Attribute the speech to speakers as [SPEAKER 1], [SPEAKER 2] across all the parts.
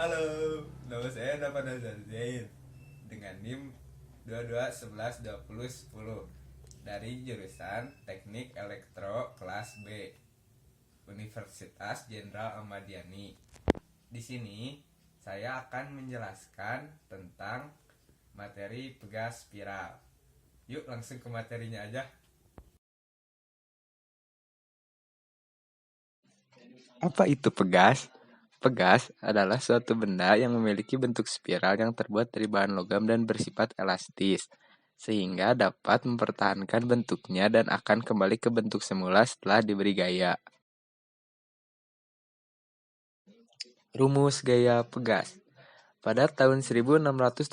[SPEAKER 1] Halo, nama saya David Zain dengan NIM 22112010 dari jurusan Teknik Elektro kelas B Universitas Jenderal Ahmad Yani. Di sini saya akan menjelaskan tentang materi pegas spiral. Yuk langsung ke materinya aja.
[SPEAKER 2] Apa itu pegas? Pegas adalah suatu benda yang memiliki bentuk spiral yang terbuat dari bahan logam dan bersifat elastis, sehingga dapat mempertahankan bentuknya dan akan kembali ke bentuk semula setelah diberi gaya. Rumus gaya pegas. Pada tahun 1678,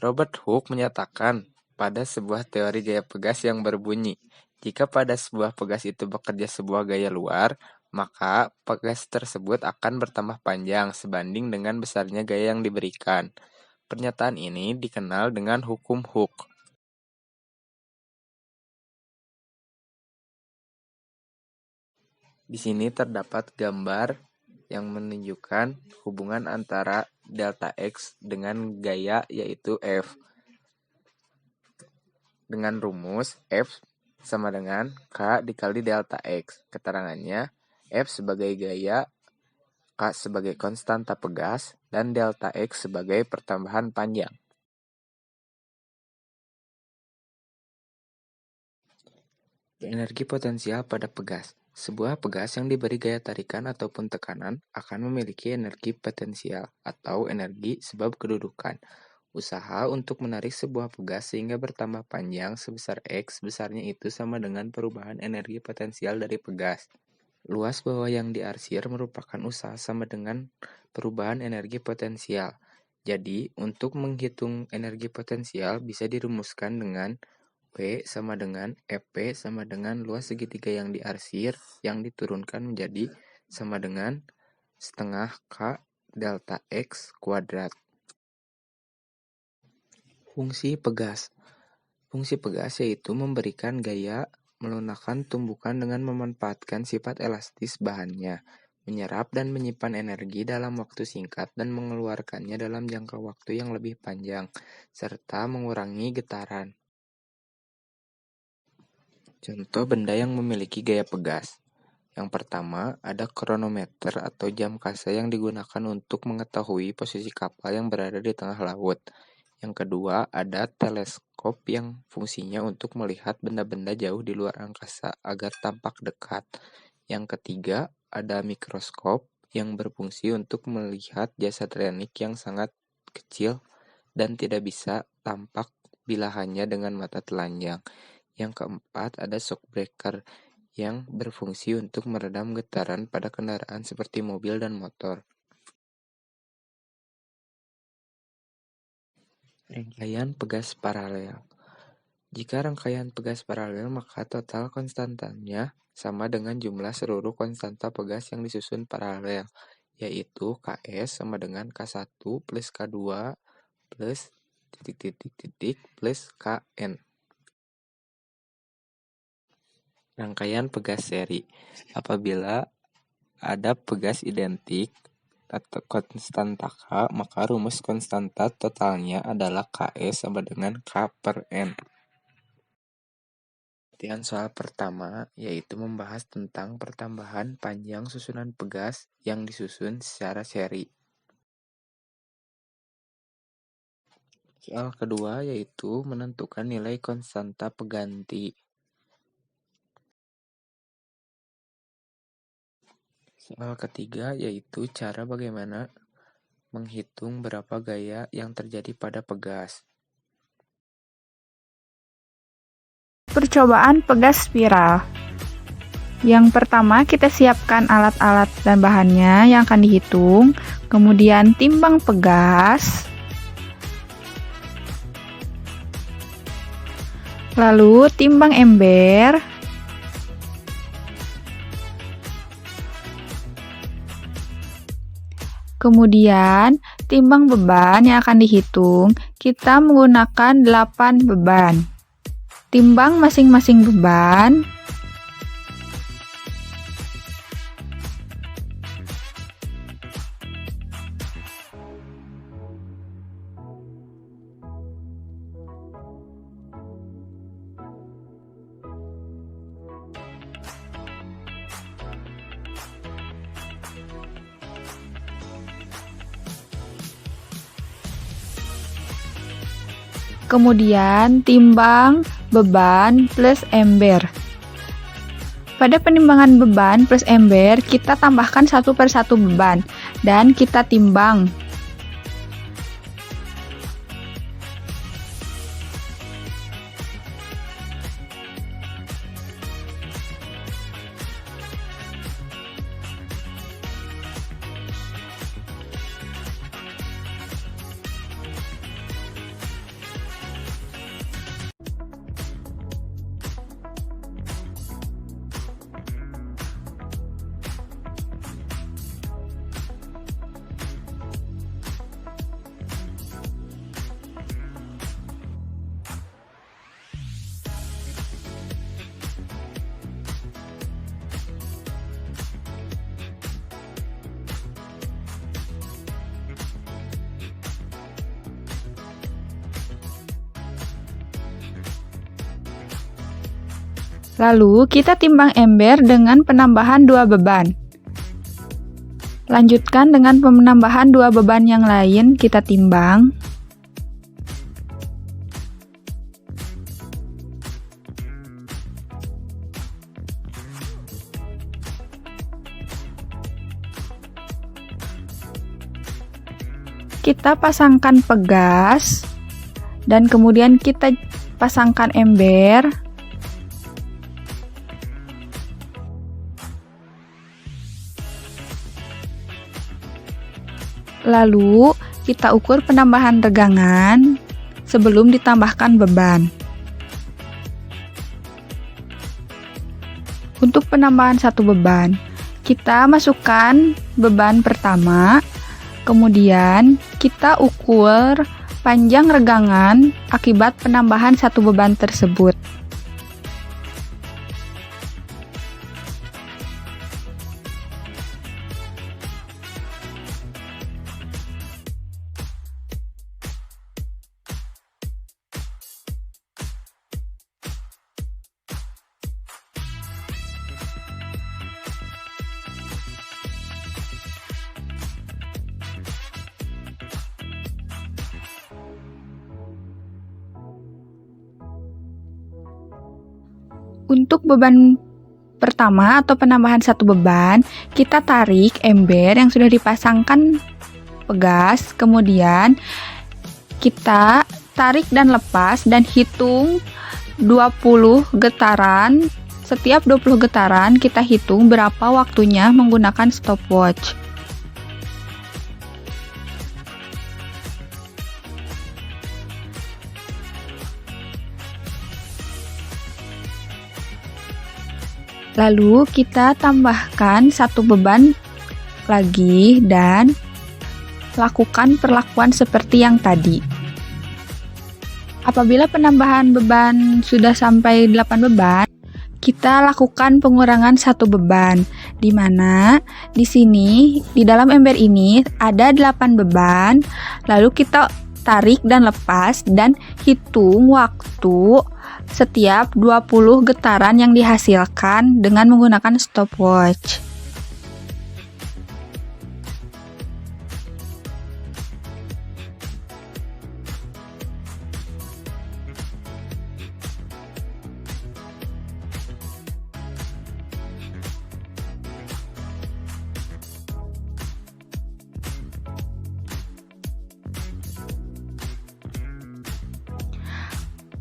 [SPEAKER 2] Robert Hooke menyatakan pada sebuah teori gaya pegas yang berbunyi, jika pada sebuah pegas itu bekerja sebuah gaya luar, maka pegas tersebut akan bertambah panjang sebanding dengan besarnya gaya yang diberikan. Pernyataan ini dikenal dengan hukum Hooke. Di sini terdapat gambar yang menunjukkan hubungan antara delta X dengan gaya yaitu F. Dengan rumus F sama dengan K dikali delta X. Keterangannya, F sebagai gaya, K sebagai konstanta pegas, dan delta X sebagai pertambahan panjang. Energi potensial pada pegas. Sebuah pegas yang diberi gaya tarikan ataupun tekanan akan memiliki energi potensial atau energi sebab kedudukan. Usaha untuk menarik sebuah pegas sehingga bertambah panjang sebesar X, besarnya itu sama dengan perubahan energi potensial dari pegas. Luas bawah yang diarsir merupakan usaha sama dengan perubahan energi potensial. Jadi, untuk menghitung energi potensial bisa dirumuskan dengan P sama dengan EP sama dengan luas segitiga yang diarsir yang diturunkan menjadi sama dengan setengah K delta X kuadrat. Fungsi pegas. Fungsi pegas yaitu memberikan gaya, melunakkan tumbukan dengan memanfaatkan sifat elastis bahannya, menyerap dan menyimpan energi dalam waktu singkat dan mengeluarkannya dalam jangka waktu yang lebih panjang, serta mengurangi getaran. Contoh benda yang memiliki gaya pegas. Yang pertama, ada kronometer atau jam kasa yang digunakan untuk mengetahui posisi kapal yang berada di tengah laut. Yang kedua, ada teleskop yang fungsinya untuk melihat benda-benda jauh di luar angkasa agar tampak dekat. Yang ketiga, ada mikroskop yang berfungsi untuk melihat jasad renik yang sangat kecil dan tidak bisa tampak bila hanya dengan mata telanjang. Yang keempat, ada shockbreaker yang berfungsi untuk meredam getaran pada kendaraan seperti mobil dan motor. Rangkaian pegas paralel. Jika rangkaian pegas paralel, maka total konstantanya sama dengan jumlah seluruh konstanta pegas yang disusun paralel, yaitu Ks sama dengan K1 plus K2 plus titik plus Kn. Rangkaian pegas seri. Apabila ada pegas identik atau konstanta K, maka rumus konstanta totalnya adalah Ke sama dengan K per N. Latihan soal pertama yaitu membahas tentang pertambahan panjang susunan pegas yang disusun secara seri. Soal kedua yaitu menentukan nilai konstanta pengganti. Soal ketiga yaitu cara bagaimana menghitung berapa gaya yang terjadi pada pegas.
[SPEAKER 3] Percobaan pegas spiral. Yang pertama, kita siapkan alat-alat dan bahannya yang akan dihitung, kemudian timbang pegas, lalu timbang ember, kemudian timbang beban yang akan dihitung, kita menggunakan 8 beban. Timbang masing-masing beban, Kemudian timbang beban plus ember. Pada penimbangan beban plus ember, kita tambahkan satu per satu beban dan kita timbang. Lalu kita timbang ember dengan penambahan 2 beban. Lanjutkan dengan penambahan 2 beban yang lain, kita timbang. Kita pasangkan pegas dan kemudian kita pasangkan ember. Lalu, kita ukur penambahan regangan sebelum ditambahkan beban. Untuk penambahan satu beban, kita masukkan beban pertama, kemudian kita ukur panjang regangan akibat penambahan satu beban tersebut. Untuk beban pertama atau penambahan satu beban, kita tarik ember yang sudah dipasangkan pegas, kemudian kita tarik dan lepas dan hitung 20 getaran. Setiap 20 getaran kita hitung berapa waktunya menggunakan stopwatch. Lalu kita tambahkan satu beban lagi dan lakukan perlakuan seperti yang tadi. Apabila penambahan beban sudah sampai 8 beban, kita lakukan pengurangan satu beban, di mana di sini di dalam ember ini ada 8 beban, lalu kita tarik dan lepas dan hitung waktu setiap 20 getaran yang dihasilkan dengan menggunakan stopwatch.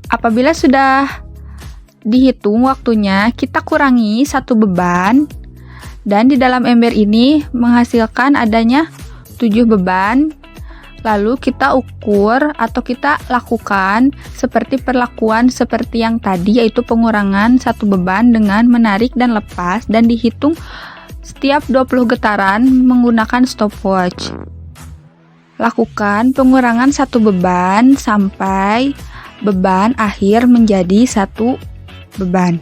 [SPEAKER 3] Apabila sudah dihitung waktunya, kita kurangi satu beban dan di dalam ember ini menghasilkan adanya 7 beban. Lalu kita ukur atau kita lakukan seperti perlakuan seperti yang tadi, yaitu pengurangan satu beban dengan menarik dan lepas dan dihitung setiap 20 getaran menggunakan stopwatch. Lakukan pengurangan satu beban sampai beban akhir menjadi satu beban.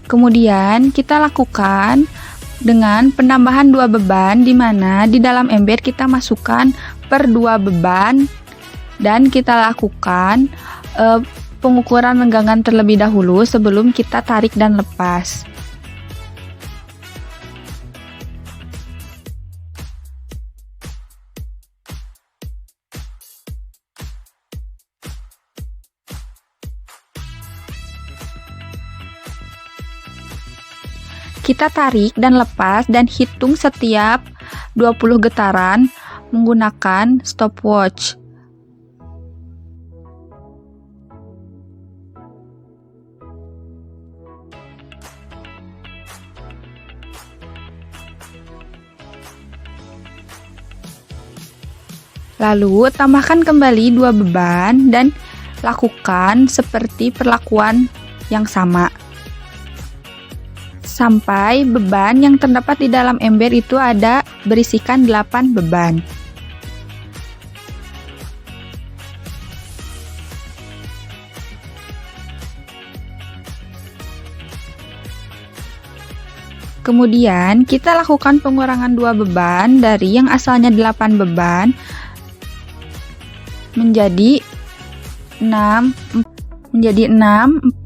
[SPEAKER 3] Kemudian kita lakukan dengan penambahan 2 beban, di mana di dalam ember kita masukkan per 2 beban dan kita lakukan pengukuran regangan terlebih dahulu sebelum kita tarik dan lepas. Kita tarik dan lepas dan hitung setiap 20 getaran menggunakan stopwatch. Lalu tambahkan kembali 2 beban dan lakukan seperti perlakuan yang sama. Sampai beban yang terdapat di dalam ember itu ada berisikan 8 beban. Kemudian kita lakukan pengurangan 2 beban dari yang asalnya 8 beban menjadi 6,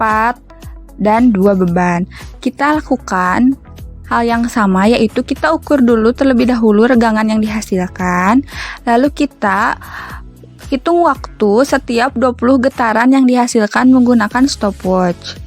[SPEAKER 3] 4, dan 2 beban. Kita lakukan hal yang sama, yaitu kita ukur dulu terlebih dahulu regangan yang dihasilkan, lalu kita hitung waktu setiap 20 getaran yang dihasilkan menggunakan stopwatch.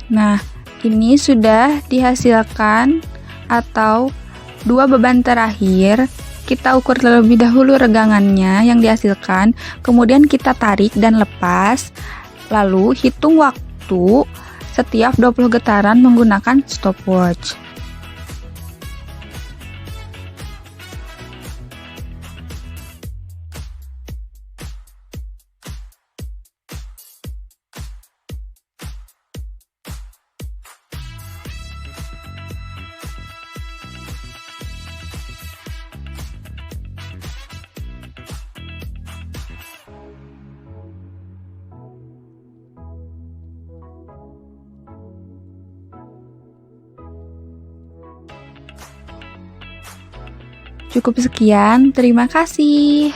[SPEAKER 3] Nah, ini sudah dihasilkan atau 2 beban terakhir. Kita ukur terlebih dahulu regangannya yang dihasilkan, kemudian kita tarik dan lepas, lalu hitung waktu setiap 20 getaran menggunakan stopwatch. Cukup sekian, terima kasih.